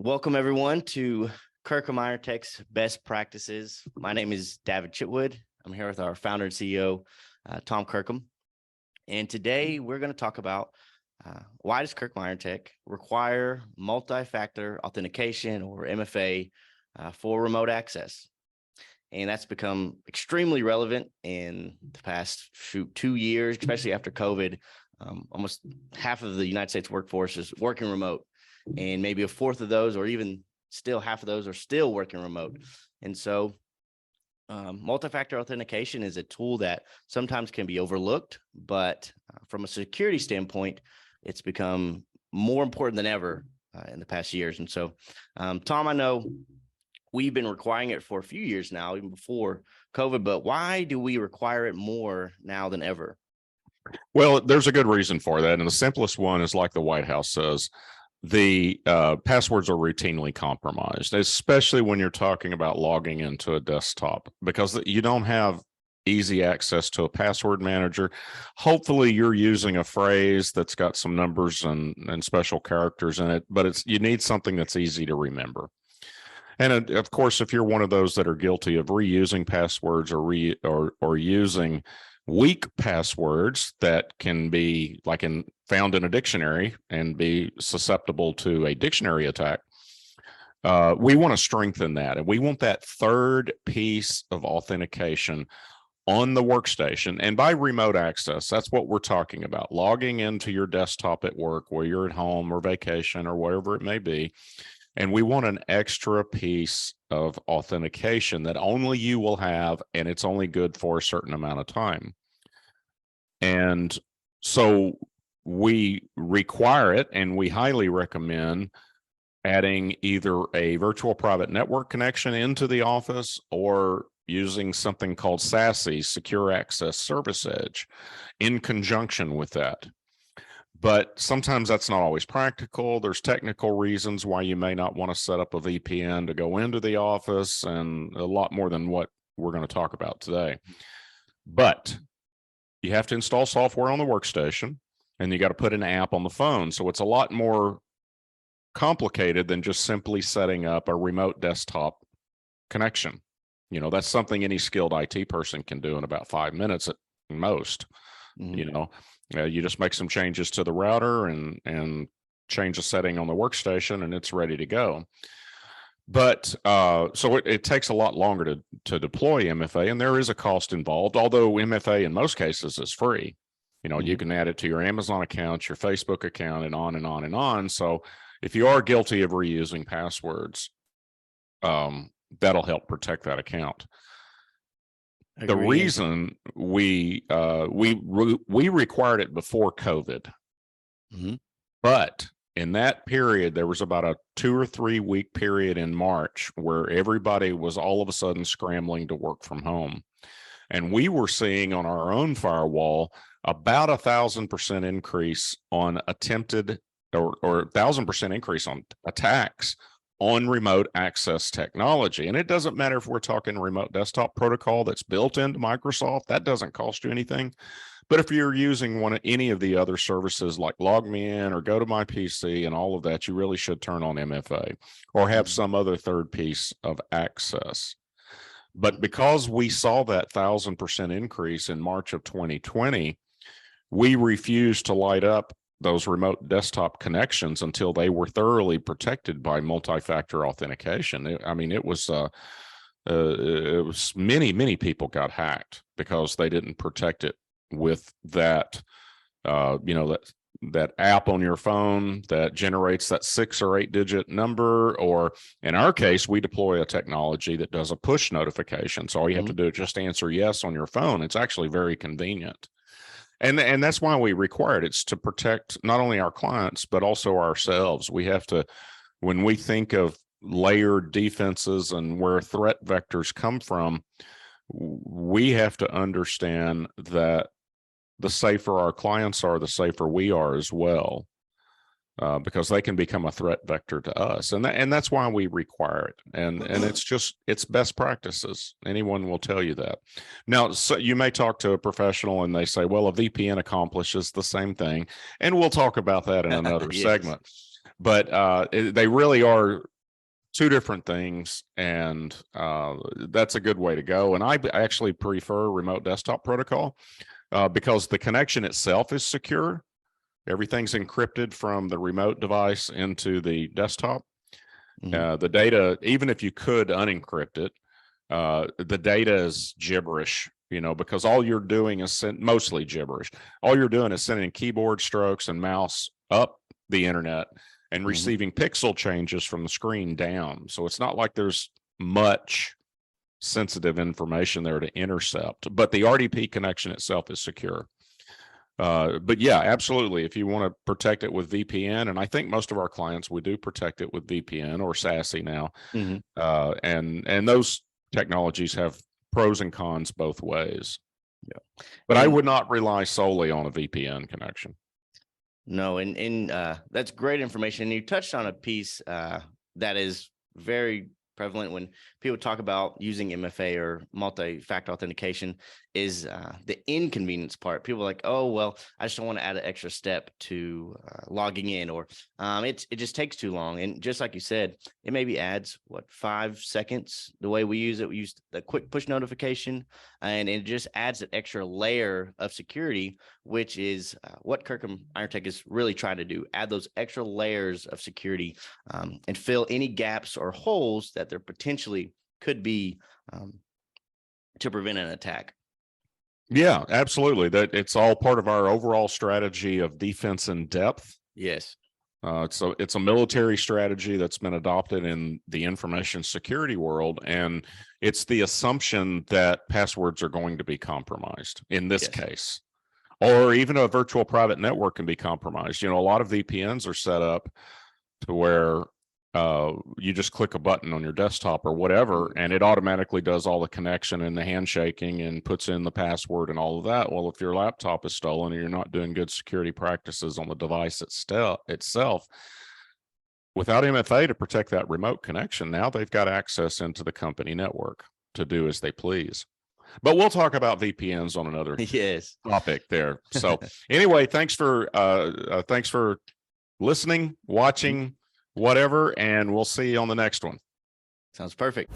Welcome everyone to Kirkham Tech's Best Practices. My name is David Chitwood. I'm here with our founder and CEO, Tom Kirkham. And today we're going to talk about why does Kirkham Tech require multi-factor authentication, or MFA, for remote access? And that's become extremely relevant in the past 2 years, especially after COVID. Almost half of the United States workforce is working remote, and maybe a fourth of those, or even still half of those, are still working remote. And so multi-factor authentication is a tool that sometimes can be overlooked, but from a security standpoint, it's become more important than ever in the past years. And so, Tom, I know we've been requiring it for a few years now, even before COVID, but why do we require it more now than ever? Well, there's a good reason for that. And the simplest one is, like the White House says, the passwords are routinely compromised, especially when you're talking about logging into a desktop, because you don't have easy access to a password manager. Hopefully you're using a phrase that's got some numbers and special characters in it, but you need something that's easy to remember. And of course, if you're one of those that are guilty of reusing passwords or using weak passwords that can be found in a dictionary and be susceptible to a dictionary attack, we want to strengthen that. And we want that third piece of authentication on the workstation. And by remote access, that's what we're talking about: logging into your desktop at work, where you're at home or vacation or wherever it may be. And we want an extra piece of authentication that only you will have, and it's only good for a certain amount of time. And so we require it, and we highly recommend adding either a virtual private network connection into the office, or using something called SASE, Secure Access Service Edge, in conjunction with that. But sometimes that's not always practical. There's technical reasons why you may not want to set up a VPN to go into the office, and a lot more than what we're going to talk about today. But you have to install software on the workstation, and you got to put an app on the phone. So it's a lot more complicated than just simply setting up a remote desktop connection. You know, that's something any skilled IT person can do in about 5 minutes at most. You just make some changes to the router and change a setting on the workstation, and it's ready to go. But so it takes a lot longer to deploy MFA, and there is a cost involved, although MFA in most cases is free. You can add it to your Amazon account, your Facebook account, and on and on and on. So if you are guilty of reusing passwords, that'll help protect that account. The reason we required it before COVID, but in that period, there was about a 2 or 3 week period in March where everybody was all of a sudden scrambling to work from home. And we were seeing on our own firewall about 1,000% increase on attempted, or 1,000% increase on attacks on remote access technology. And it doesn't matter if we're talking remote desktop protocol that's built into Microsoft, that doesn't cost you anything. But if you're using any of the other services like LogMeIn or Go to My PC and all of that, you really should turn on MFA or have some other third piece of access. But because we saw that 1,000% increase in March of 2020, we refused to light up those remote desktop connections until they were thoroughly protected by multi-factor authentication. It was many people got hacked because they didn't protect it with that, that app on your phone that generates that 6 or 8 digit number, or in our case, we deploy a technology that does a push notification. So all you have to do is just answer yes on your phone. It's actually very convenient. And that's why we require it. It's to protect not only our clients, but also ourselves. We have to, when we think of layered defenses and where threat vectors come from, we have to understand that the safer our clients are, the safer we are as well, because they can become a threat vector to us. And that's why we require it. And it's best practices. Anyone will tell you that. Now, so you may talk to a professional and they say, well, a VPN accomplishes the same thing. And we'll talk about that in another Yes. segment. But they really are two different things, and that's a good way to go. And I actually prefer remote desktop protocol because the connection itself is secure. Everything's encrypted from the remote device into the desktop. The data, even if you could unencrypt it, the data is gibberish, because all you're doing is mostly gibberish. All you're doing is sending keyboard strokes and mouse up the internet and receiving pixel changes from the screen down. So it's not like there's much sensitive information there to intercept, but the RDP connection itself is secure. But yeah, absolutely. If you want to protect it with VPN, and I think most of our clients, we do protect it with VPN or SASE now. And those technologies have pros and cons both ways. Yeah. But I would not rely solely on a VPN connection. No, and that's great information. And you touched on a piece that is very prevalent when people talk about using MFA or multi-factor authentication is the inconvenience part. People are like, oh, well, I just don't want to add an extra step to logging in, or it just takes too long. And just like you said, it maybe adds 5 seconds. The way we use it, we use the quick push notification, and it just adds an extra layer of security, which is what Kirkham IronTech is really trying to do. Add those extra layers of security and fill any gaps or holes that there potentially could be to prevent an attack. Yeah, absolutely. That it's all part of our overall strategy of defense in depth. Yes. So it's a military strategy that's been adopted in the information security world, and it's the assumption that passwords are going to be compromised in this case, or even a virtual private network can be compromised. A lot of VPNs are set up to where you just click a button on your desktop or whatever, and it automatically does all the connection and the handshaking and puts in the password and all of that. Well, if your laptop is stolen and you're not doing good security practices on the device itself, without MFA to protect that remote connection, now they've got access into the company network to do as they please. But we'll talk about VPNs on another topic there. So anyway, thanks for listening, watching, whatever, and we'll see you on the next one. Sounds perfect.